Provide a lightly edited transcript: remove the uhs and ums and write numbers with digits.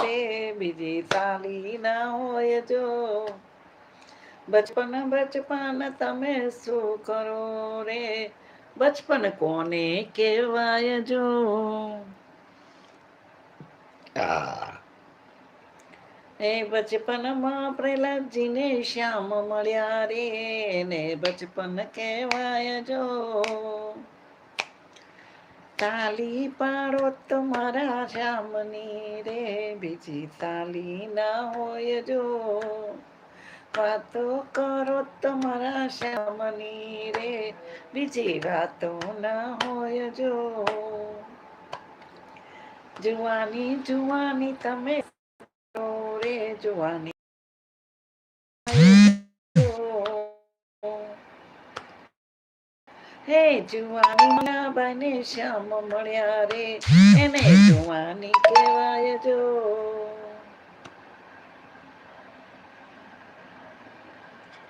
રે બીજી તાલી ના હોય જો બચપન બચપન તમે શું કરો રે બચપન કોને કહેવાય જો એ બચપનમાં પ્રહલાદજીને શ્યામ મળ્યા રે ને બચપન કહેવાય જો તાલી પાડો તમારા શ્યામની રે બીજી તાલી ના હોય જો વાતો કરો તમારા શ્યામની રે બીજી વાતો ના હોય જો જુવાની જુવાની તમે રે જુવાની હે જુવાની બને શ્યામ મળ્યા રે એને જુવાની કહેવાય જો